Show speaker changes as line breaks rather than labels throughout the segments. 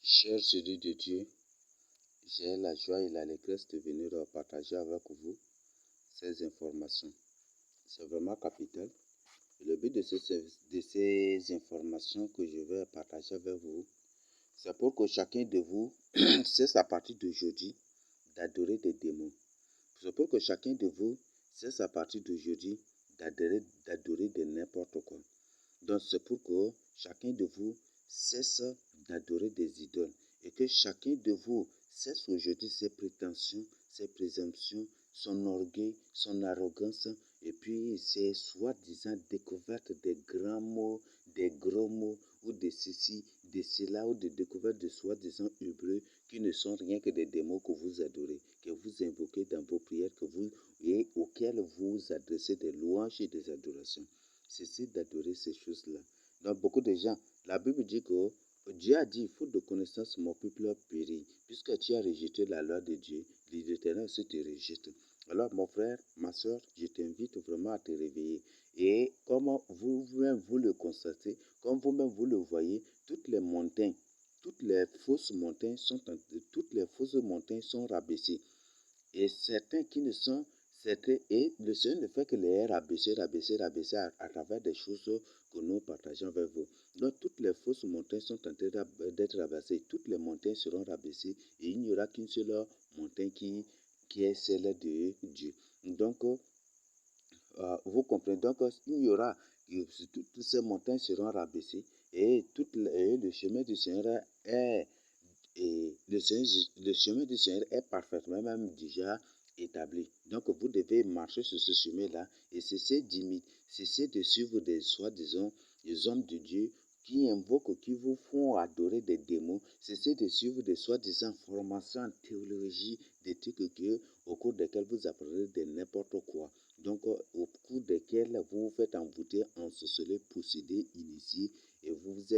Chers élus de Dieu, j'ai la joie et l'allégresse de venir partager avec vous ces informations. C'est vraiment capital. Le but de ces informations que je vais partager avec vous, c'est pour que chacun de vous cesse à partir d'aujourd'hui d'adorer des démons. C'est pour que chacun de vous cesse à partir d'aujourd'hui d'adorer de n'importe quoi. Donc c'est pour que chacun de vous cesse d'adorer des idoles et que chacun de vous cesse aujourd'hui ses prétentions, ses présomptions, son orgueil, son arrogance et puis ses soi-disant découvertes des grands mots, des gros mots ou de ceci, de cela ou de découvertes de soi-disant hébreux qui ne sont rien que des démons que vous adorez, que vous invoquez dans vos prières et auxquels vous adressez des louanges et des adorations. Cessez d'adorer ces choses-là. Donc beaucoup de gens, la Bible dit que Dieu a dit, faute de connaissance, mon peuple périt. Puisque tu as rejeté la loi de Dieu, l'Éternel aussi te rejette. Alors mon frère, ma soeur, je t'invite vraiment à te réveiller. Et comme vous-même vous le constatez, comme vous-même vous le voyez, toutes les fausses montagnes sont rabaissées. Et certains qui ne sont et le Seigneur ne fait que les rabaisser à travers des choses que nous partageons avec vous. Donc toutes les fausses montagnes sont en train d'être rabaissées, toutes les montagnes seront rabaissées et il n'y aura qu'une seule montagne qui est celle de Dieu. Donc vous comprenez, donc il y aura, toutes ces montagnes seront rabaissées et le chemin du Seigneur est le chemin du Seigneur est parfaitement même déjà établi. Donc vous devez marcher sur ce chemin-là et cesser de suivre des soi-disant des hommes de Dieu qui invoquent, qui vous font adorer des démons. Cessez de suivre des soi-disant formations en théologie, des trucs au cours desquels vous apprenez de n'importe quoi. Donc au cours desquels vous vous faites envoûter, ensorceler, posséder, initier et vous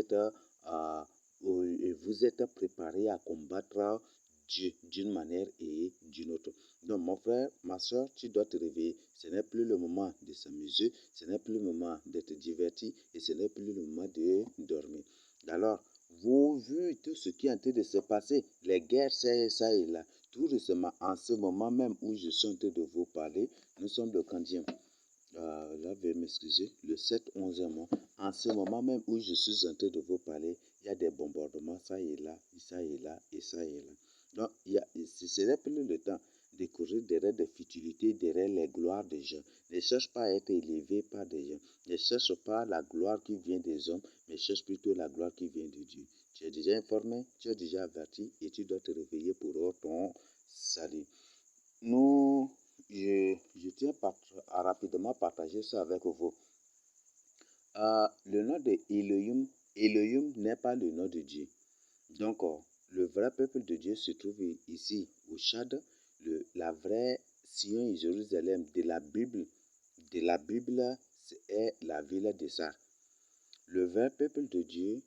êtes préparé à combattre Dieu d'une manière et d'une autre. Donc mon frère, ma soeur, tu dois te réveiller. Ce n'est plus le moment de s'amuser, ce n'est plus le moment d'être diverti et ce n'est plus le moment de dormir. Alors, vous vu tout ce qui est en train de se passer, les guerres, c'est ça et là. Tout récemment, en ce moment même où je suis en train de vous parler, nous sommes le quantième. Là, veuillez m'excuser, le 7-11e mois. En ce moment même où je suis en train de vous parler, il y a des bombardements, ça et là, ça et là, et ça et là. Donc, ce n'est plus le temps de courir derrière des futilités, derrière les gloires des gens. Ne cherche pas à être élevé par des gens. Ne cherche pas la gloire qui vient des hommes, mais cherche plutôt la gloire qui vient de Dieu. Tu es déjà informé, tu es déjà averti et tu dois te réveiller pour ton salut. Je tiens à rapidement partager ça avec vous. Le nom de Elohim n'est pas le nom de Dieu. Donc, le vrai peuple de Dieu se trouve ici, au Tchad, la vraie Sion et Jérusalem de la Bible est la ville de Sar. Le vrai peuple de Dieu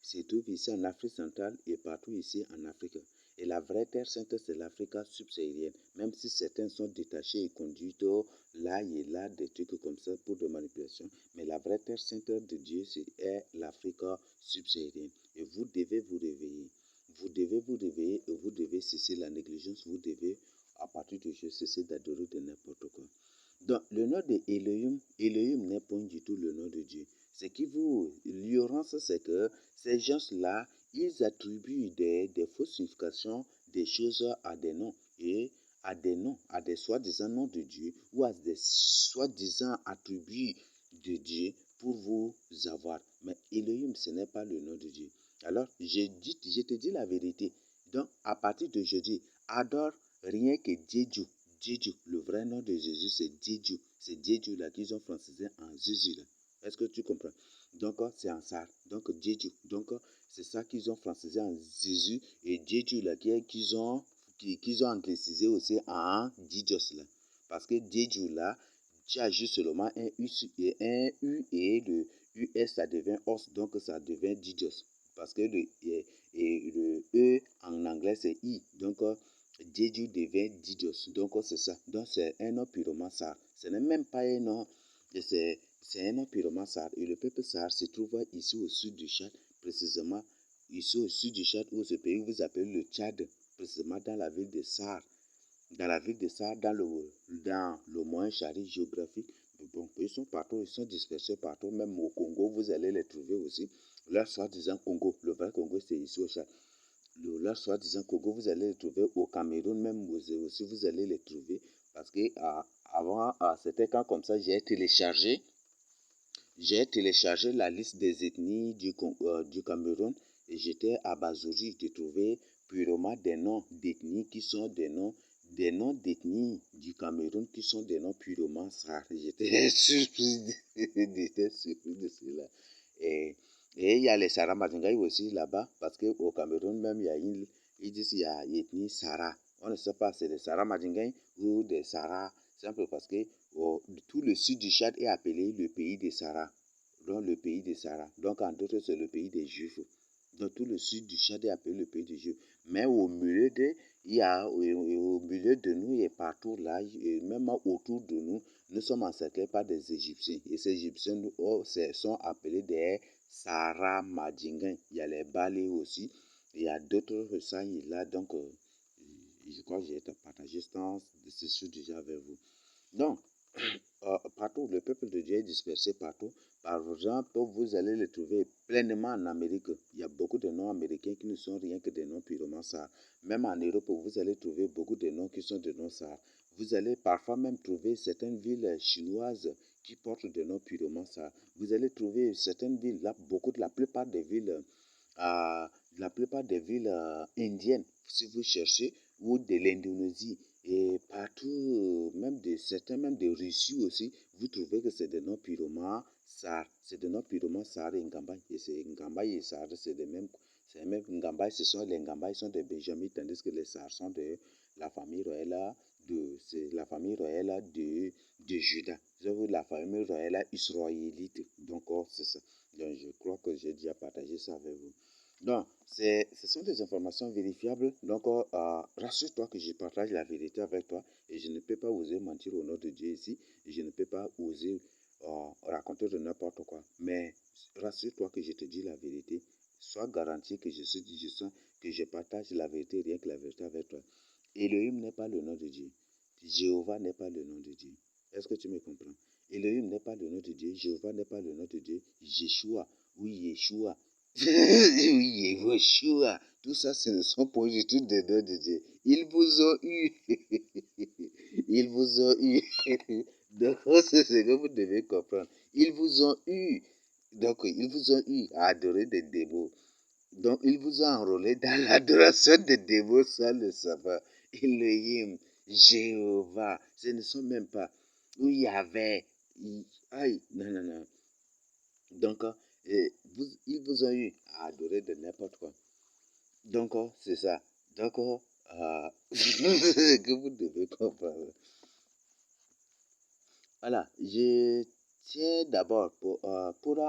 se trouve ici en Afrique centrale et partout ici en Afrique. Et la vraie terre sainte, c'est l'Afrique subsaharienne, même si certains sont détachés et conduits là et là, des trucs comme ça pour de manipulation. Mais la vraie terre sainte de Dieu, c'est l'Afrique subsaharienne. Et vous devez vous réveiller. Vous devez vous réveiller et vous devez cesser la négligence. Vous devez, à partir de aujourd'hui, cesser d'adorer de n'importe quoi. Donc, le nom de Elohim n'est pas du tout le nom de Dieu. L'ignorance, c'est que ces gens-là, ils attribuent des fausses significations des choses à des noms et à des soi-disant noms de Dieu ou à des soi-disant attributs de Dieu pour vous avoir. Mais Elohim, ce n'est pas le nom de Dieu. Alors, je te dis la vérité. Donc, à partir d'aujourd'hui, adore rien que Dieu. Dieu, le vrai nom de Jésus, c'est Dieu. C'est Dieu là qu'ils ont francisé en Jésus là. Est-ce que tu comprends? Donc, c'est en ça. Donc, Dieu. Donc, c'est ça qu'ils ont francisé en Jésus et Dieu là qu'ils ont anglicisé aussi en Didios là. Parce que Dieu là, tu as juste seulement un U et le US ça devient os, donc ça devient Didios. Parce que le E en anglais c'est I. Donc, Dieu devient Didios. Donc, c'est ça. Donc, c'est un nom purement sar. Ce n'est même pas un nom. C'est un nom purement sar. Et le peuple sar se trouve ici au sud du Tchad, précisément ici au sud du Tchad, où ce pays vous appelez le Tchad, précisément dans la ville de Sar. Dans la ville de Sar, dans le moyen Chari géographique. Bon, ils sont partout, ils sont dispersés partout. Même au Congo, vous allez les trouver aussi. Leur soi-disant Congo, le vrai Congo, c'est ici au Tchad. Leur soi-disant Congo, vous allez les trouver au Cameroun, même aussi, vous allez les trouver. Parce que avant, c'était quand comme ça, j'ai téléchargé la liste des ethnies du Cameroun et j'étais abasourdi de trouver purement des noms d'ethnies qui sont des noms d'ethnies du Cameroun qui sont des noms purement rares. J'étais surpris de cela. Et, et il y a les Sara Madingaï aussi là-bas, parce qu'au Cameroun même, ils disent qu'il y a l'ethnie Sara. On ne sait pas si c'est des Sara Madingaï ou des Sara, simple parce que tout le sud du Tchad est appelé le pays des Sara. Donc le pays des Sara. Donc en d'autres, c'est le pays des Juifs. Donc tout le sud du Tchad est appelé le pays des Juifs. Mais au milieu de nous et partout là, et même autour de nous, nous sommes encerclés par des Égyptiens. Et ces Égyptiens sont appelés des Sara Madingains. Il y a les Balais aussi. Il y a d'autres ressagnes là. Donc, je crois que j'ai partagé ce sujet avec vous. Donc, partout, le peuple de Dieu est dispersé partout. Par exemple, vous allez le trouver pleinement en Amérique. Il y a beaucoup de noms américains qui ne sont rien que des noms purement ça. Même en Europe, vous allez trouver beaucoup de noms qui sont des noms ça. Vous allez parfois même trouver certaines villes chinoises qui portent des noms purement ça. Vous allez trouver certaines villes, là, la plupart des villes, indiennes, si vous cherchez, ou de l'Indonésie. Et partout, même de Russie aussi, vous trouvez que c'est des noms purement Sar. C'est des noms purement Sar et Ngambay. Et c'est Ngambay et Sar, c'est les mêmes. Ngambay, les Ngambay sont des Benjamins, tandis que les Sar sont de la famille royale de Juda. La famille royale israélite. Donc, c'est ça. Donc, je crois que j'ai déjà partagé ça avec vous. Donc, ce sont des informations vérifiables. Donc, rassure-toi que je partage la vérité avec toi et je ne peux pas oser mentir au nom de Dieu ici et je ne peux pas oser raconter de n'importe quoi. Mais rassure-toi que je te dis la vérité. Sois garanti que que je partage la vérité, rien que la vérité avec toi. Elohim n'est pas le nom de Dieu. Jéhovah n'est pas le nom de Dieu. Est-ce que tu me comprends? Elohim n'est pas le nom de Dieu. Jéhovah n'est pas le nom de Dieu. Yeshua, oui, Yeshua. Oui, Yeshua. Tout ça, ce ne sont pas du tout des noms de Dieu. Ils vous ont eu. Ils vous ont eu. Donc, c'est ce que vous devez comprendre. Ils vous ont eu. Donc, ils vous ont eu à adorer des démons. Donc, il vous a enrôlé dans l'adoration des démons sans le savoir. Elohim, Jéhovah, ce ne sont même pas. Où il y avait. Aïe, non, non, non. Donc, ils vous ont eu à adorer de n'importe quoi. Donc, c'est ça. Donc, que vous devez comprendre. Voilà, je tiens d'abord pour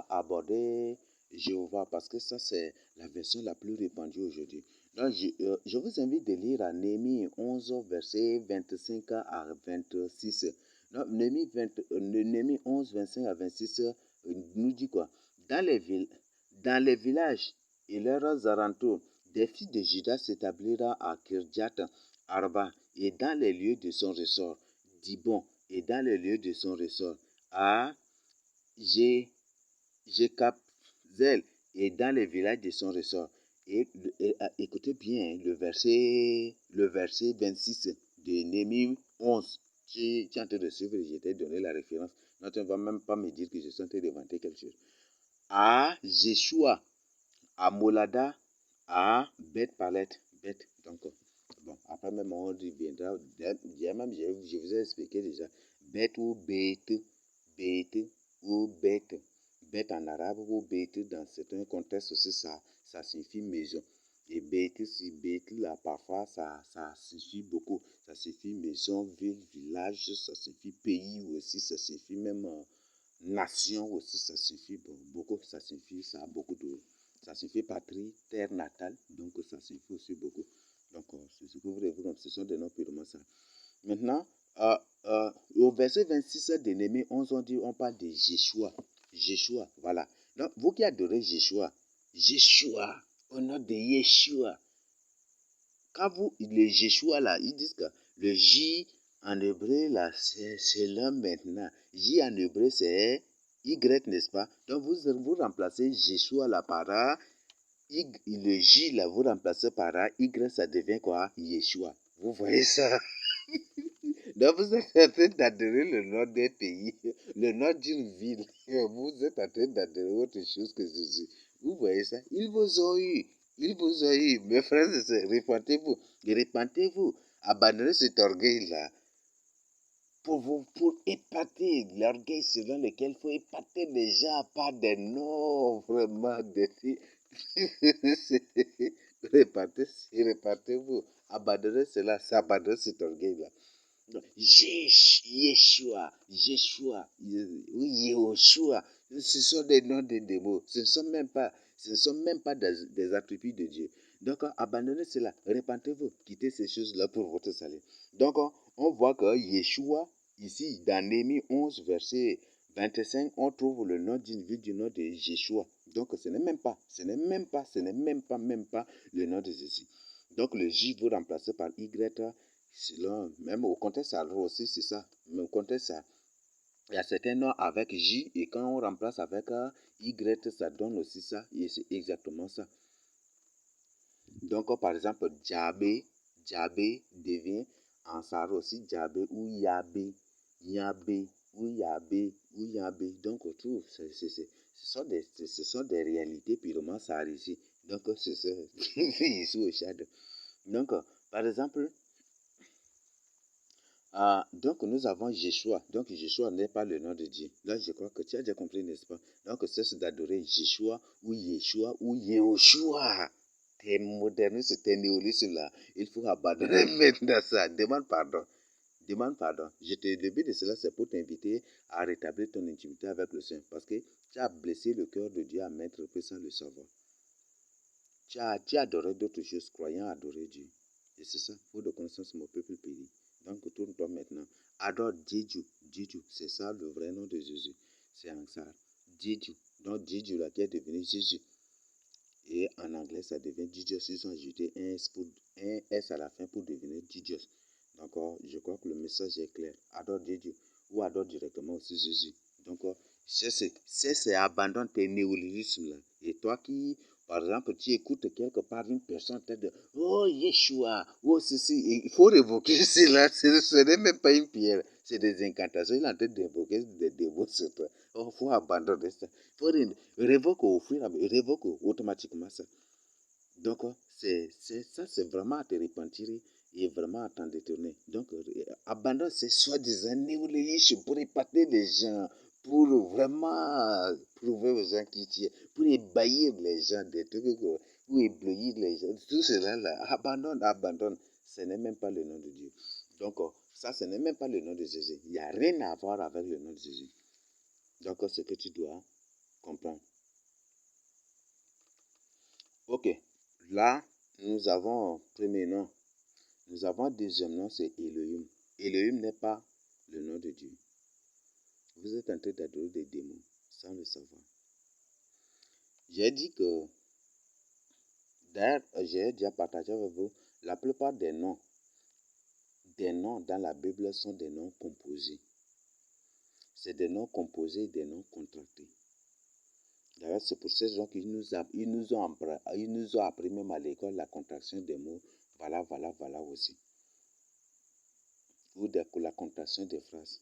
aborder Jéhovah, parce que ça, c'est la version la plus répandue aujourd'hui. Donc, je vous invite de lire à Néhémie 11, versets 25 à 26. Donc, Néhémie 11, 25 à 26 nous dit quoi? Dans les villages et leurs alentours, des fils de Juda s'établiront à Kirjat Arba et dans les lieux de son ressort, Dibon et dans les lieux de son ressort, à Jekapzel et dans les villages de son ressort. Et écoutez bien le verset 26 de Néhémie 11. Tu es en train de suivre, je t'ai donné la référence. Non, tu ne vas même pas me dire que je suis en train d'inventer quelque chose. À Jeshua, à Molada, à Beth Palet. Donc, bon, après même on reviendra. Je vous ai expliqué déjà. Beth ou Beth, Beth ou Beth. Beth en arabe ou Beth dans certains contextes aussi, ça signifie maison. Et Beth, si Beth là, parfois, ça signifie beaucoup. Ça signifie maison, ville, village, ça signifie pays aussi, ça signifie même nation aussi, ça signifie beaucoup, ça a beaucoup de. Ça signifie patrie, terre natale, donc ça signifie aussi beaucoup. Donc, c'est ce que vous devez comprendre, ce sont des noms purement ça. Maintenant, au verset 26 de Néhémie 11, on parle de Jéshua. Jéshua, voilà. Donc, vous qui adorez Jéshua, au nom de Yeshua. Quand vous, le Yeshua là, ils disent que le J en hébreu là, c'est là maintenant. J en hébreu c'est Y, n'est-ce pas? Donc vous remplacez Yeshua là par A, le J là, vous remplacez par A, Y, ça devient quoi? Yeshua. Vous voyez ça? Donc vous êtes en train d'adhérer le nom d'un pays, le nom d'une ville. Vous êtes en train d'adhérer autre chose que Jésus. Vous voyez ça? Ils vous ont eu. Ils vous ont eu. Mes frères et sœurs, repentez-vous. Repentez-vous. Abandonnez cet orgueil-là. Pour épater l'orgueil selon lequel il faut épater les gens par des noms vraiment des repentez-vous. Abandonnez cela, abandonnez cet orgueil-là. Yeshua, Yehoshua, ce sont des noms de démons. Ce ne sont même pas des attributs de Dieu. Donc, abandonnez cela, repentez-vous, quittez ces choses-là pour votre salut. Donc, on voit que Yeshua, ici, dans Néhémie 11, verset 25, on trouve le nom d'une ville du nom de Yeshua. Donc, ce n'est même pas le nom de Jésus. Donc, le J, vous remplacez par Y, selon, même au contexte alors aussi, c'est ça. Mais au contexte, il y a certains noms avec J et quand on remplace avec Y, ça donne aussi ça. Et c'est exactement ça. Donc, par exemple, Djabé devient en Sahara aussi Djabé ou Yabé, ou Yabé. Donc, tout, ce sont des réalités purement sahariennes. Donc, c'est ça. Ici au Tchad. Donc, par exemple, donc nous avons Yeshua. Donc Yeshua n'est pas le nom de Dieu. Là, je crois que tu as déjà compris, n'est-ce pas? Donc c'est d'adorer Yeshua ou Yehoshua. Tes modernistes, tes néolistes là, il faut abandonner maintenant ça. Demande pardon. Demande pardon. Le but de cela, c'est pour t'inviter à rétablir ton intimité avec le Saint. Parce que tu as blessé le cœur de Dieu à mettre peu sans le savoir. Tu as adoré d'autres choses, croyant adorer Dieu. Et c'est ça, pour de connaissance, mon peuple périt. Donc tourne-toi maintenant. Adore Didju. Didju, c'est ça le vrai nom de Jésus. C'est Ansar. Didju. Donc Didju là qui est devenu Jésus. Et en anglais, ça devient Jesus. Ils ont ajouté un S à la fin pour devenir Jesus. Donc je crois que le message est clair. Adore Didju. Ou adore directement aussi Jésus. Donc c'est abandonne tes néologismes là. Et toi qui, par exemple, tu écoutes quelque part une personne te dit oh Yeshua, oh ceci, il faut révoquer cela. Ce n'est même pas une pierre, c'est des incantations. Il est en train d'évoquer des dévots sur toi. Il faut abandonner ça. Il faut révoquer au fur et à mesure, révoque automatiquement ça. Donc, ça, c'est vraiment à te repentir et vraiment à t'en détourner. Donc, abandonne ces soi-disant néologismes pour épater les gens, pour vraiment prouver aux gens qui tu es, pour ébahir les gens, des trucs, pour éblouir les gens. Tout cela là, abandonne. Ce n'est même pas le nom de Dieu. Donc, ça, ce n'est même pas le nom de Jésus. Il n'y a rien à voir avec le nom de Jésus. Donc, c'est ce que tu dois comprendre. Ok, là, nous avons premier nom. Nous avons deuxième nom, c'est Elohim. Elohim n'est pas le nom de Dieu. Vous êtes en train d'adorer des démons sans le savoir. J'ai dit que, d'ailleurs, j'ai déjà partagé avec vous, la plupart des noms dans la Bible sont des noms composés. C'est des noms composés et des noms contractés. D'ailleurs, c'est pour ces gens qu'ils nous ont appris même à l'école la contraction des mots. Voilà aussi. Ou la contraction des phrases.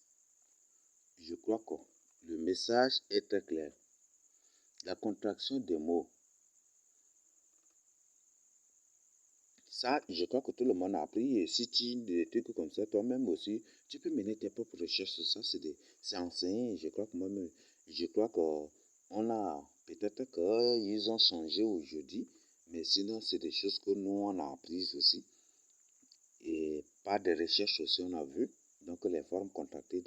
Je crois que le message est très clair. La contraction des mots. Ça, je crois que tout le monde a appris. Et si tu des trucs comme ça, toi-même aussi, tu peux mener tes propres recherches sur ça. C'est enseigné. Je crois que moi-même, je crois qu'on a, peut-être qu'ils ont changé aujourd'hui, mais sinon, c'est des choses que nous, on a apprises aussi. Et par des recherches aussi, on a vu. Donc, les formes contractées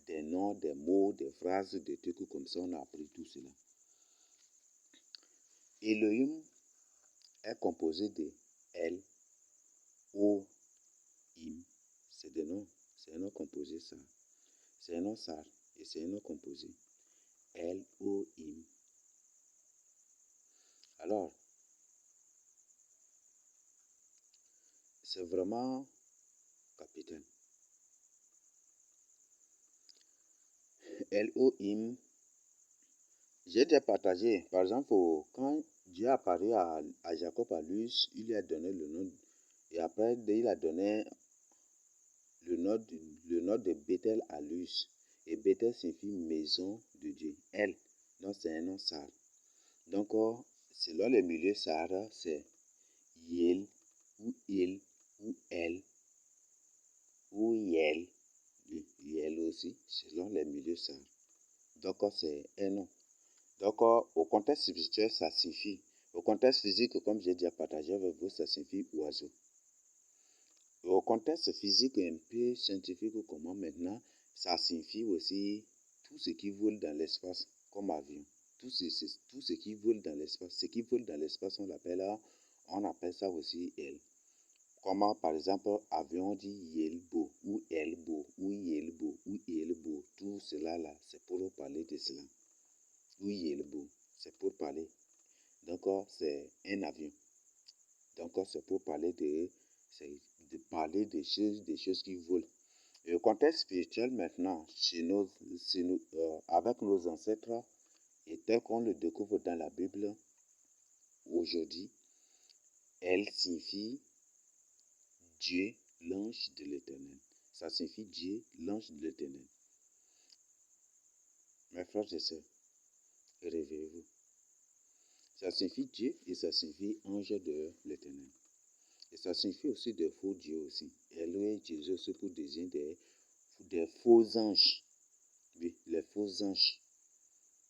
des noms, des mots, des phrases, des trucs comme ça, on a appris tout cela. Elohim est composé de El, O, Im. C'est des noms. C'est un nom composé, ça. C'est un nom sar et c'est un nom composé. El, O, Im. Alors, c'est vraiment capital. Elohim, j'ai déjà partagé, par exemple, quand Dieu a parlé à Jacob à Luz, il lui a donné le nom, et après, il a donné le nom de Bethel à Luz. Et Bethel signifie maison de Dieu. Elle, donc c'est un nom sahara. Donc, selon les milieux sahara, c'est Yel, ou Il, ou Elle, ou Yel, Yel aussi, selon les milieux sahara. Donc, c'est un nom. Donc, au contexte spirituel, ça signifie. Au contexte physique, comme j'ai déjà partagé avec vous, ça signifie oiseau. Et au contexte physique un peu scientifique, comment maintenant, ça signifie aussi tout ce qui vole dans l'espace, comme avion. Tout ce qui vole dans l'espace. Ce qui vole dans l'espace, on appelle ça aussi elle. Comment, par exemple, avion dit Yelbo, ou Elbo, ou Yelbo, ou Yelbo. Tout cela là, c'est pour parler de cela. Ou Yelbo, c'est pour parler. Donc, c'est un avion. Donc, c'est pour parler de parler des choses qui volent. Et le contexte spirituel maintenant, avec nos ancêtres, et tel qu'on le découvre dans la Bible aujourd'hui, elle signifie Dieu, l'ange de l'Éternel. Ça signifie Dieu, l'ange de l'Éternel. Mes frères et sœurs, réveillez-vous. Ça signifie Dieu et ça signifie ange de l'Éternel. Et ça signifie aussi des faux dieux aussi. Elohim Jésus aussi pour désigner des faux anges. Oui, les faux anges.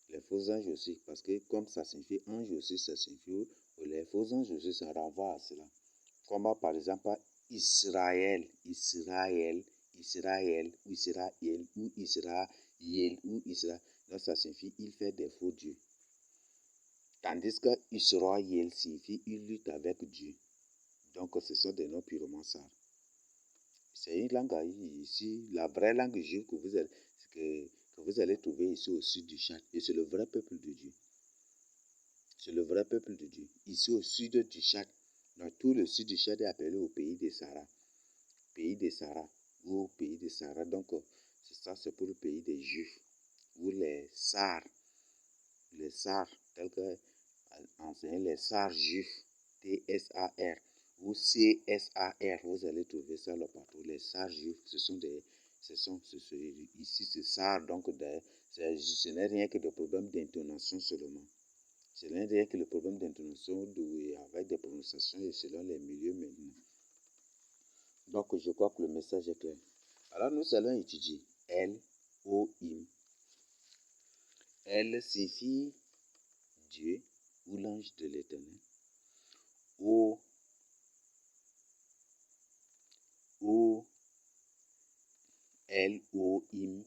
Les faux anges aussi, parce que comme ça signifie ange aussi, ça signifie les faux anges aussi, ça renvoie à cela. Comme par exemple Israël, Israël, Israël, ou Israël, ou Israël, ou Israël. Donc ça signifie il fait des faux dieux. Tandis que Israël signifie il lutte avec Dieu. Donc ce sont des noms purement sages. C'est une langue ici, la vraie langue juive que vous allez trouver ici au sud du Tchad. Et c'est le vrai peuple de Dieu. C'est le vrai peuple de Dieu. Ici au sud du Tchad. Dans tout le sud du Tchad est appelé au pays des Sahara. Pays des Sahara. Ou au pays des Sahara. Donc c'est ça, c'est pour le pays des Juifs. Ou les Sars. Les Sars, tels que enseignent les Sars juifs. T-S-A-R. Ou C-S-A-R. Vous allez trouver ça là partout. Les Sars juifs, ici c'est Sars. Donc ce n'est rien que des problèmes d'intonation seulement. Ce n'est rien que le problème d'intonation avec des prononciations et selon les milieux maintenant. Donc, je crois que le message est clair. Alors, nous allons étudier Elohim. El signifie Dieu ou l'ange de l'Éternel. O, Elohim.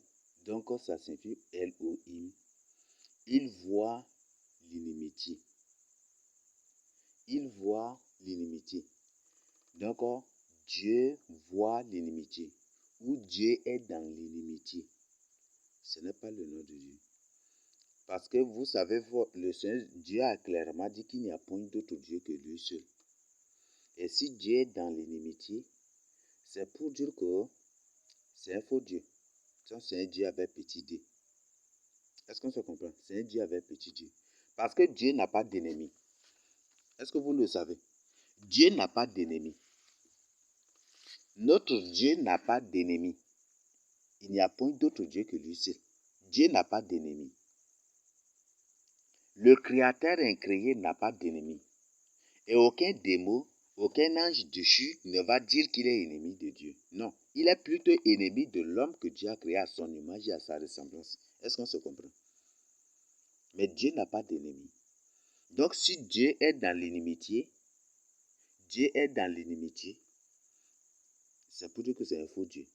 Donc, ça signifie Elohim. Il voit l'inimitié. Il voit l'inimitié. Donc, Dieu voit l'inimitié. Ou Dieu est dans l'inimitié. Ce n'est pas le nom de Dieu. Parce que vous savez, le Seigneur Dieu a clairement dit qu'il n'y a point d'autre Dieu que lui seul. Et si Dieu est dans l'inimitié, c'est pour dire que c'est un faux Dieu. C'est un Dieu avec petit d. Est-ce qu'on se comprend? C'est un Dieu avec petit d. Parce que Dieu n'a pas d'ennemi. Est-ce que vous le savez? Dieu n'a pas d'ennemi. Notre Dieu n'a pas d'ennemi. Il n'y a point d'autre Dieu que lui seul. Dieu n'a pas d'ennemi. Le Créateur incréé n'a pas d'ennemi. Et aucun démon, aucun ange déchu ne va dire qu'il est ennemi de Dieu. Non, il est plutôt ennemi de l'homme que Dieu a créé à son image et à sa ressemblance. Est-ce qu'on se comprend? Mais Dieu n'a pas d'ennemi. Donc si Dieu est dans l'inimitié, c'est pour dire que c'est un faux Dieu.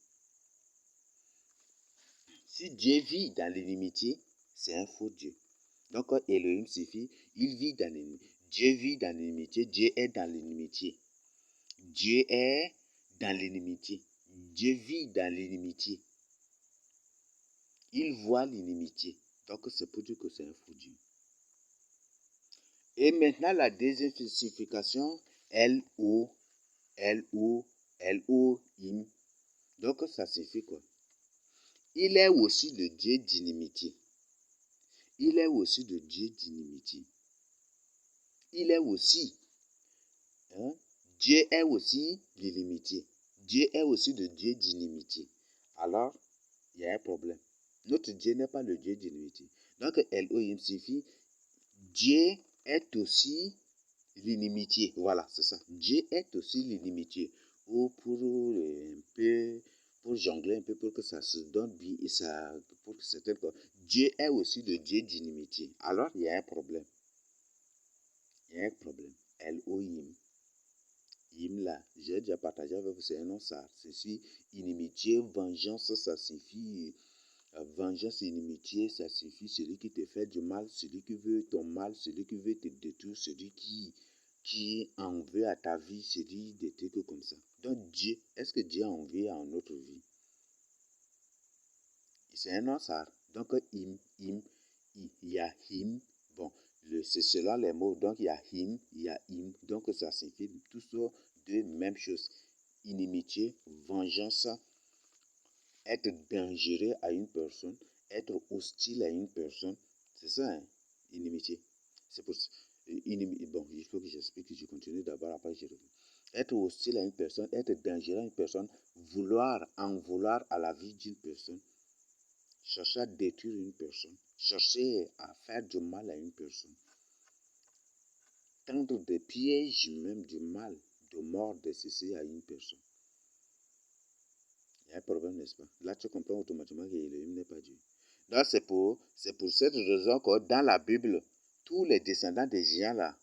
Si Dieu vit dans l'inimitié, c'est un faux Dieu. Donc Elohim signifie, il vit dans l'inimitié. Dieu vit dans l'inimitié, Dieu est dans l'inimitié. Dieu est dans l'inimitié. Dieu vit dans l'inimitié. Il voit l'inimitié. Donc c'est pour dire que c'est un faux Dieu. Et maintenant la deuxième signification, L-O. Elohim. Donc, ça signifie quoi? Il est aussi le Dieu d'inimitié. Il est aussi le Dieu d'inimitié. Il est aussi, Dieu est aussi l'illimité. Dieu est aussi le Dieu d'inimitié. Alors, il y a un problème. Notre Dieu n'est pas le Dieu d'inimitié. Donc, Elohim signifie Dieu est aussi l'inimitié. Voilà, c'est ça. Dieu est aussi l'inimitié. Ou pour un peu, pour jongler un peu, pour que ça se donne bien, pour que certaines choses. Dieu est aussi le Dieu d'inimitié. Alors, il y a un problème. Il y a un problème. Elohim. Him là, j'ai déjà partagé avec vous, c'est un nom ça. C'est inimitié, vengeance, ça signifie vengeance et inimitié, ça signifie celui qui te fait du mal, celui qui veut ton mal, celui qui veut te détruire, celui qui en veut à ta vie, celui des trucs comme ça. Donc Dieu, est-ce que Dieu en veut à notre vie? C'est un nom ça. Donc il y a him. Bon, c'est selon les mots. Donc il y a him, il y a him. Donc ça signifie tout ça de même chose. Inimitié, vengeance, être dangereux à une personne, être hostile à une personne, c'est ça, hein, inimitié. C'est pour bon, il faut que j'explique, je continue d'abord, après je reviens. Être hostile à une personne, être dangereux à une personne, en vouloir à la vie d'une personne, chercher à détruire une personne, chercher à faire du mal à une personne, tendre des pièges, même du mal, de mort, de ceci à une personne. Il y a un problème, n'est-ce pas? Là, tu comprends automatiquement que Elohim n'est pas Dieu. Donc, c'est pour cette raison que dans la Bible, tous les descendants des géants là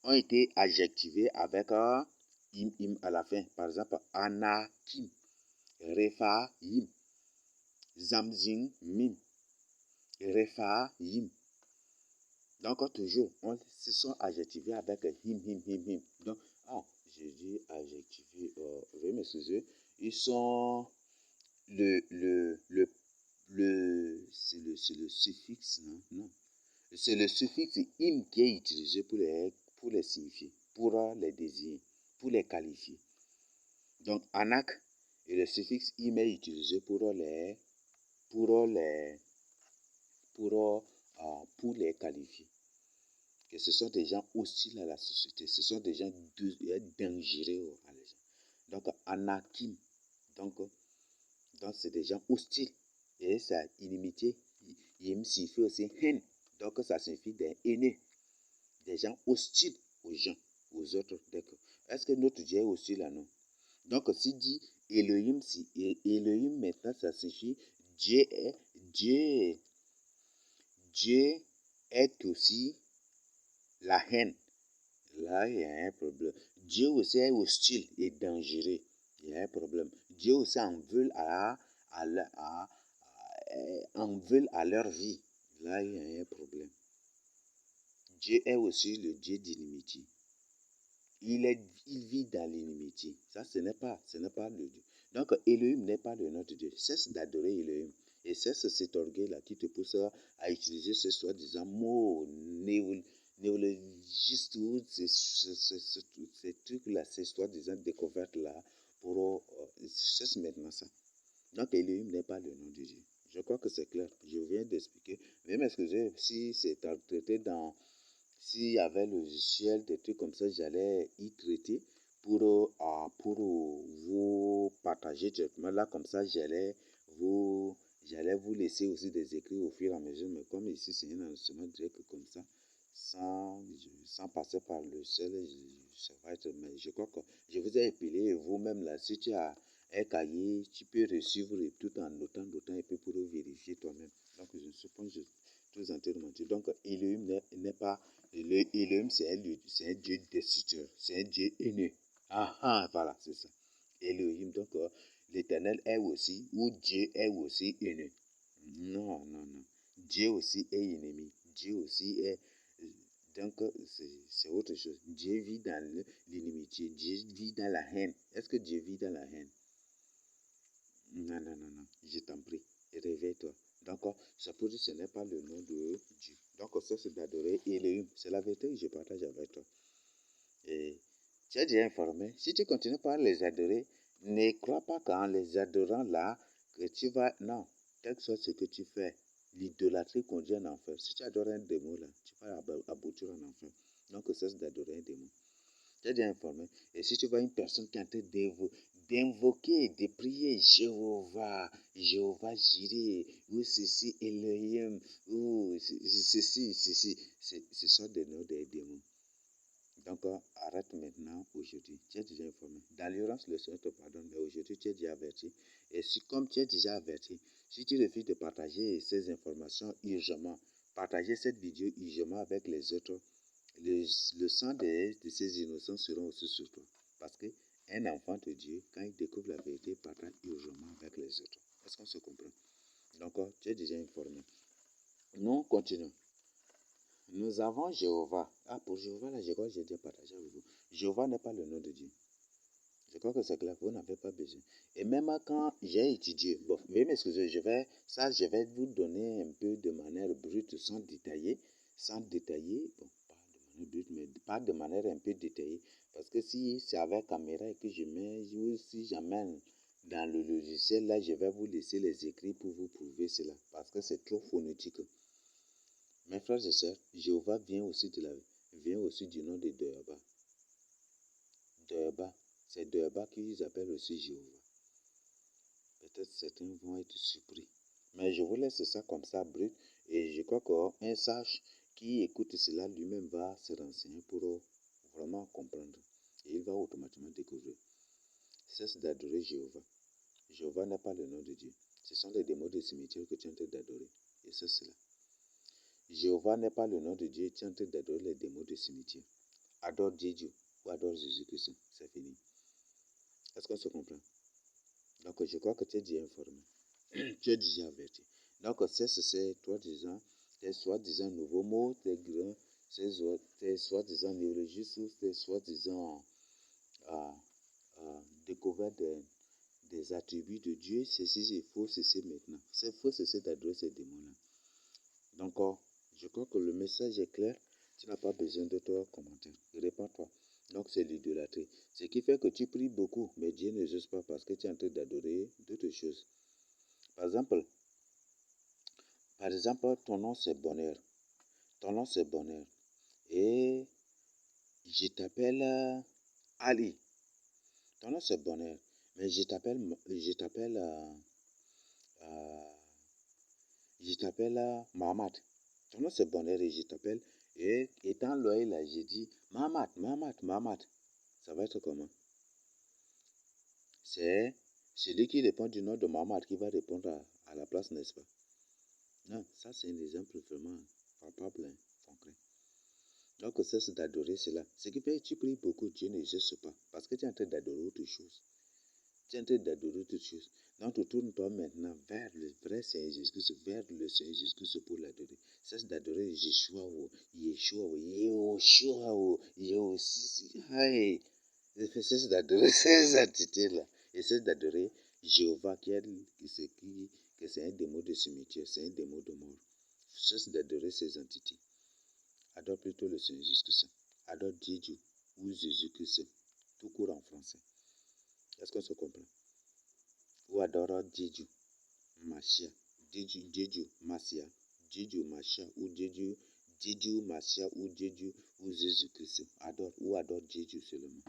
ont été adjectivés avec im à la fin. Par exemple, Anakim, Rephaim, Zamzim, Mim, Rephaim. Donc, toujours, on se sont adjectivés avec him. Donc, j'ai dit adjectivé, veuillez m'excuser. Ils sont c'est le suffixe, non. C'est le suffixe im qui est utilisé pour les signifier, pour les désigner, pour les qualifier. Donc, anak et le suffixe im est utilisé pour les qualifier. Que ce sont des gens hostiles à la société, ce sont des gens dangereux à les gens. Donc, anakim, donc c'est des gens hostiles. Et sa inimitié, il signifie aussi haine. Donc ça signifie des haineux, des gens hostiles aux gens, aux autres. Est-ce que notre Dieu est hostile à nous? Donc si dit Elohim, Elohim maintenant ça signifie Dieu est aussi la haine. Là, il y a un problème. Dieu aussi est hostile et dangereux. Il y a un problème. Dieu aussi en veut à leur vie. Là, il y a un problème. Dieu est aussi le Dieu d'inimitié. Il vit dans l'inimitié. Ça, ce n'est pas le Dieu. Donc, Elohim n'est pas le nom de Dieu. Cesse d'adorer Elohim. Et cesse cet orgueil-là qui te pousse à utiliser ce soi-disant mots néologistes ou ces trucs-là, ces soi-disant découvertes-là, pour cesse maintenant ça. Donc, Elohim n'est pas le nom de Dieu. Je crois que c'est clair. Je viens d'expliquer. Mais m'excusez si c'est traité dans... S'il y avait le logiciel, des trucs comme ça, j'allais y traiter pour vous partager directement. Là, comme ça, j'allais vous laisser aussi des écrits au fur et à mesure. Mais comme ici, c'est un enregistrement direct comme ça, sans passer par le seul, ça va être... Mais je crois que je vous ai épilé vous-même là. Si tu as un cahier, tu peux suivre tout en notant et puis pour vérifier toi-même. Donc, je ne suis pas tous en train de mentir. Donc, Elohim n'est pas... Elohim, c'est un Dieu destructeur, c'est un Dieu haineux. Voilà, c'est ça. Elohim, donc l'Éternel est aussi, ou Dieu est aussi haineux. Non. Dieu aussi est ennemi. Dieu aussi est... Donc, c'est autre chose. Dieu vit dans l'inimitié. Dieu vit dans la haine. Est-ce que Dieu vit dans la haine? Non. Je t'en prie. Réveille-toi. Donc, ça peut dire que ce n'est pas le nom de Dieu. Donc, ça, c'est d'adorer Elohim. C'est la vérité que je partage avec toi. Et Tu es déjà informé. Si tu continues par les adorer, ne crois pas qu'en les adorant là, que tu vas... Non, quel que soit ce que tu fais, l'idolâtrie conduit en enfer. Si tu adores un démon là, tu vas aboutir en enfer. Donc cesse d'adorer un démon. Tu es déjà informé. Et si tu vois une personne qui est en train d'invoquer, de prier Jéhovah, Jéhovah Jireh, ou ceci, Elohim, ou ceci, ce sont des noms des démons. Donc, arrête maintenant, aujourd'hui. Tu es déjà informé. Dans l'ignorance, le Seigneur te pardonne, mais aujourd'hui, tu es déjà averti. Et si, comme tu es déjà averti, si tu refuses de partager ces informations urgemment, partager cette vidéo urgemment avec les autres, le sang de ces innocents seront aussi sur toi. Parce qu'un enfant de Dieu, quand il découvre la vérité, partage urgemment avec les autres. Est-ce qu'on se comprend? Donc, tu es déjà informé. Nous continuons. Nous avons Jéhovah. Ah, pour Jéhovah, là, je crois que j'ai déjà partagé avec vous. Jéhovah n'est pas le nom de Dieu. Je crois que c'est clair, vous n'avez pas besoin. Et même quand j'ai étudié, bon, veuillez m'excuser, je vais vous donner un peu de manière brute, sans détailler, bon, pas de manière brute, mais pas de manière un peu détaillée. Parce que si c'est avec caméra et que je mets, ou si j'amène dans le logiciel, là, je vais vous laisser les écrits pour vous prouver cela. Parce que c'est trop phonétique. Mes frères et sœurs, Jéhovah vient aussi du nom de Deheba. Deheba, c'est Deheba qu'ils appellent aussi Jéhovah. Peut-être certains vont être surpris. Mais je vous laisse ça comme ça brut. Et je crois qu'un sage qui écoute cela lui-même va se renseigner pour vraiment comprendre. Et il va automatiquement découvrir. Cesse d'adorer Jéhovah. Jéhovah n'est pas le nom de Dieu. Ce sont les démons de cimetière que tu es en train d'adorer. Et c'est cela. Jéhovah n'est pas le nom de Dieu, tu es en train d'adorer les démons de cimetière. Adore Dieu ou adore Jésus-Christ, c'est fini. Est-ce qu'on se comprend? Donc je crois que tu es déjà informé. Tu es déjà averti. Donc cesse ces tes soi-disant nouveaux mots, tes soi-disant néologismes, tes soi-disant découvertes des attributs de Dieu. Ceci, il faut cesser maintenant. Il faut cesser d'adorer ces démons-là. Donc, je crois que le message est clair. Tu n'as pas besoin d'autres commentaires. Réponds-toi. Donc, c'est l'idolâtrie. Ce qui fait que tu pries beaucoup, mais Dieu ne juste pas parce que tu es en train d'adorer d'autres choses. Par exemple, ton nom c'est bonheur. Ton nom c'est bonheur. Et je t'appelle Ali. Ton nom c'est bonheur. Mais je t'appelle Mahamat. Ton nom c'est bonheur et je t'appelle. Et étant loyal là, j'ai dit Mahamat. Ça va être comment? C'est celui qui répond du nom de Mahamat qui va répondre à la place, n'est-ce pas? Non, ça c'est un exemple vraiment palpable, concret. Donc cesse d'adorer cela. Ce qui fait que tu pries beaucoup, Dieu n'existe pas. Parce que tu es en train d'adorer autre chose. Tu es en train d'adorer autre chose. Donc tourne-toi maintenant vers le vrai Seigneur Jésus-Christ, vers le Seigneur Jésus-Christ pour l'adorer. Cesse d'adorer Yeshua, cesse d'adorer ces entités-là. Et cesse d'adorer Jéhovah que c'est un démon de cimetière, c'est un démon de mort. Cesse d'adorer ces entités. Adore plutôt le Seigneur Jésus-Christ. Adore Dieu ou Jésus-Christ. Tout court en français. Est-ce qu'on se comprend? Ou adore Dieu, Machia. Dieu, Massia. Dieu, Machia. Ou Dieu, Massia. Ou Dieu ou Jésus-Christ. Adore Dieu seulement.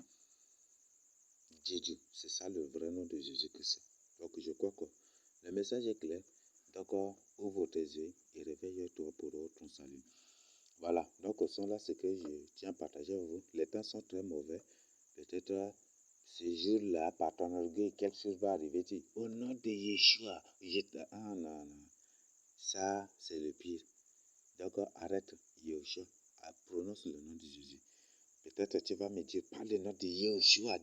Dieu, c'est ça le vrai nom de Jésus-Christ. Donc je crois que le message est clair. Donc ouvre tes yeux et réveille-toi pour ton salut. Voilà, donc ce sont là ce que je tiens à partager avec vous. Les temps sont très mauvais. Peut-être ce jour-là, par ton orgueil, quelque chose va arriver. Tu dis, au nom de Yeshua, ah non. Ça, c'est le pire. Donc arrête Yeshua. Prononce le nom de Jésus. Peut-être tu vas me dire, par le nom de Yeshua,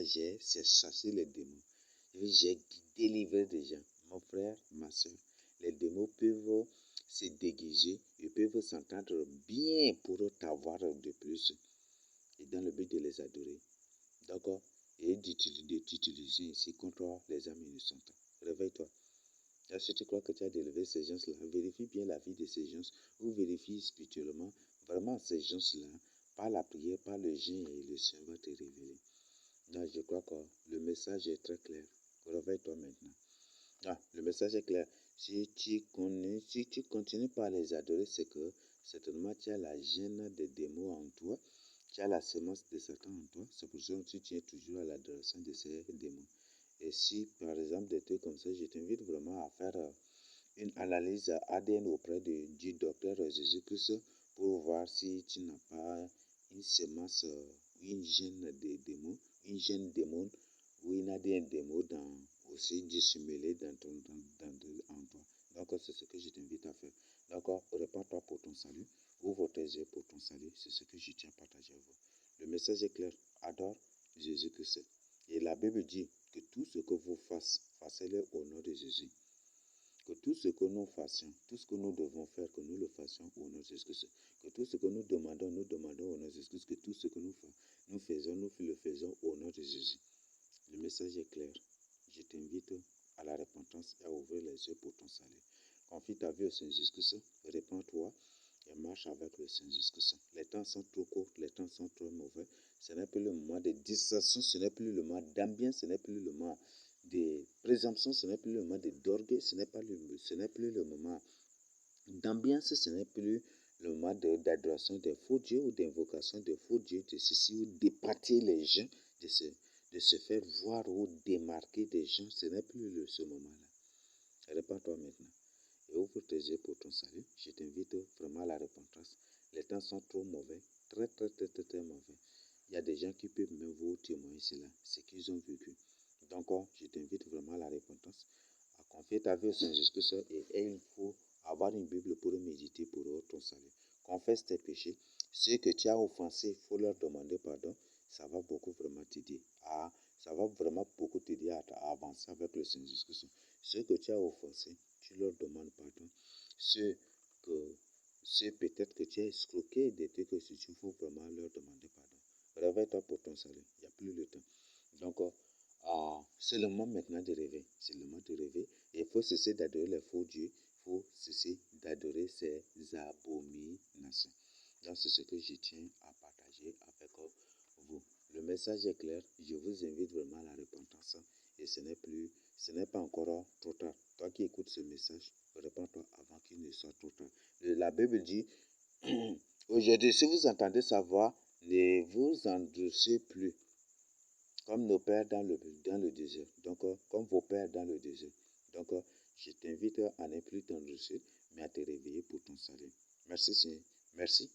j'ai chassé les démons. J'ai délivré des gens. Mon frère, ma soeur, les démons peuvent se déguiser, ils peuvent s'entendre bien pour t'avoir de plus. Et dans le but de les adorer. D'accord? Et d'utiliser ici contre les âmes innocentes. Réveille-toi. Si tu crois que tu as délevé ces gens-là, vérifie bien la vie de ces gens ou vérifie spirituellement vraiment ces gens-là par la prière, par le jeûne, et le Seigneur va te révéler. Donc, je crois que le message est très clair. Réveille-toi maintenant. Le message est clair. Si tu continues par les adorer, c'est que certainement tu as la gêne des démons en toi, tu as la semence de Satan en toi. C'est pour ça que tu tiens toujours à l'adoration de ces démons. Et si, par exemple, des trucs comme ça, je t'invite vraiment à faire une analyse ADN auprès du docteur Jésus-Christ pour voir si tu n'as pas une semence, une gêne des démons, une gêne démon ou une ADN démon aussi dissimulé en toi. Donc, c'est ce que je t'invite à faire. Donc, répands-toi pour ton salut, ouvre tes yeux pour ton salut, c'est ce que je tiens à partager avec vous. Le message est clair, adore Jésus-Christ. Et la Bible dit que tout ce que vous fassez-le au nom de Jésus. Que tout ce que nous fassions, tout ce que nous devons faire, que nous le fassions au nom de Jésus-Christ. Que tout ce que nous demandons au nom de Jésus-Christ. Que tout ce que nous faisons, nous le faisons au nom de Jésus. Le message est clair. Je t'invite à la repentance et à ouvrir les yeux pour ton salut. Confie ta vie au Seigneur Jésus-Christ, répands-toi et marche avec le Seigneur Jésus-Christ. Les temps sont trop courts, les temps sont trop mauvais. Ce n'est plus le moment de distraction, ce n'est plus le moment d'ambiance, ce n'est plus le moment de présomption, ce n'est plus le moment d'orgueil, ce n'est plus le moment d'ambiance, ce n'est plus le moment d'adoration des faux dieux ou d'invocation des faux dieux, de ceci ou d'épater les gens, de se faire voir ou démarquer des gens, ce n'est plus ce moment-là. Répands-toi maintenant et ouvre tes yeux pour ton salut. Je t'invite vraiment à la repentance. Les temps sont trop mauvais, très mauvais. Il y a des gens qui peuvent même vous témoigner cela, ce qu'ils ont vécu. Donc, je t'invite vraiment à la repentance, à confier ta vie au Seigneur Jésus-Christ et il faut avoir une Bible pour méditer pour ton salut. Confesse tes péchés. Ceux que tu as offensés, il faut leur demander pardon. Ça va beaucoup vraiment t'aider. Ça va vraiment beaucoup t'aider à avancer avec le Seigneur Jésus-Christ. Ceux que tu as offensés, tu leur demandes pardon. Ceux peut-être que tu as escroqué des trucs que il faut vraiment leur demander pardon. Réveille-toi pour ton salut. Il n'y a plus le temps. Donc, c'est le moment maintenant de rêver. C'est le moment de rêver. Et il faut cesser d'adorer les faux dieux. Il faut cesser d'adorer ces abominations. Donc, c'est ce que je tiens à partager avec vous. Le message est clair. Je vous invite vraiment à la repentance. Et ce n'est pas encore trop tard. Toi qui écoutes ce message, répands-toi avant qu'il ne soit trop tard. La Bible dit, aujourd'hui, si vous entendez sa voix, ne vous endurcissez plus, comme nos pères dans le désert. Donc, comme vos pères dans le désert. Donc, je t'invite à ne plus t'endurcir, mais à te réveiller pour ton salut. Merci, Seigneur. Merci.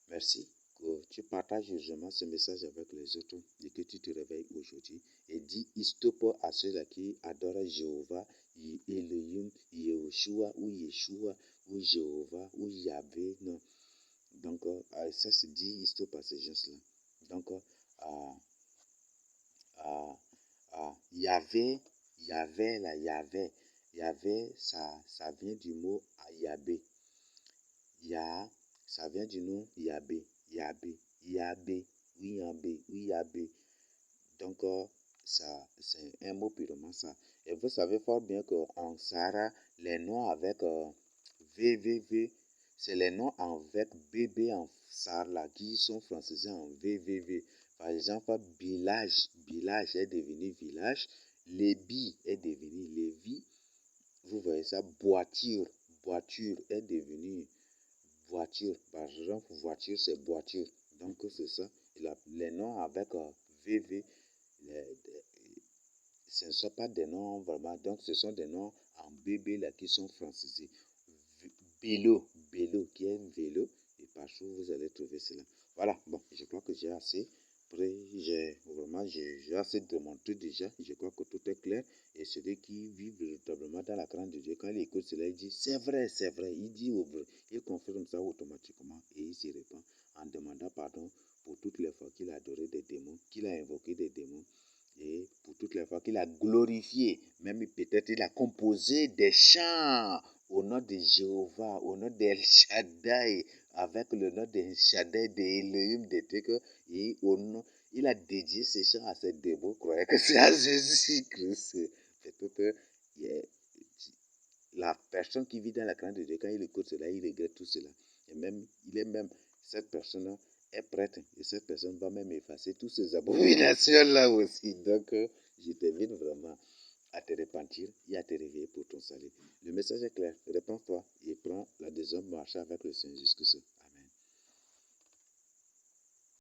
Merci que tu partages justement ce message avec les autres et que tu te réveilles aujourd'hui et dis stop à ceux-là qui adorent Jéhovah, Elohim, Yehoshua ou Jéhovah ou Yahvé. Non. Donc, ça se dit stop à ces gens-là. Donc, Yahvé, ça vient du mot Yahvé. Ça vient du nom Yahvé. Donc, c'est un mot purement ça. Et vous savez fort bien qu'en Sahara, les noms avec VVV, c'est les noms avec BB en Sahara qui sont francisés en VVV. Par exemple, village est devenu village. Lébi est devenu Lévi. Vous voyez ça, voiture est devenu voiture. Par exemple, voiture, c'est voiture. Donc, c'est ça. Les noms avec VV, ce ne sont pas des noms vraiment. Donc, ce sont des noms en bébé là qui sont francisés. Vélo, qui est un vélo. Et partout, vous allez trouver cela. Voilà, bon, je crois que j'ai assez. J'ai assez démontré déjà. Je crois que tout est clair. Et celui qui vit véritablement dans la crainte de Dieu, quand il écoute cela, il dit c'est vrai. Il dit au vrai. Il confirme ça automatiquement et il s'y répand en demandant pardon pour toutes les fois qu'il a adoré des démons, qu'il a invoqué des démons et pour toutes les fois qu'il a glorifié. Même peut-être il a composé des chants au nom de Jéhovah, au nom d'El Shaddai, avec le nom d'El Shaddai, d'Elohim, de trucs, et il a dédié ces chants à ses démons, croyez que c'est à Jésus-Christ. Peut-être la personne qui vit dans la crainte de Dieu, quand il écoute cela, il regrette tout cela. Et même, cette personne est prête et cette personne va même effacer toutes ces abominations-là aussi. Donc, je t'invite vraiment à te repentir et à te réveiller pour ton salut. Le message est clair. Répands-toi et prends la deuxième marche avec le Seigneur jusque-là.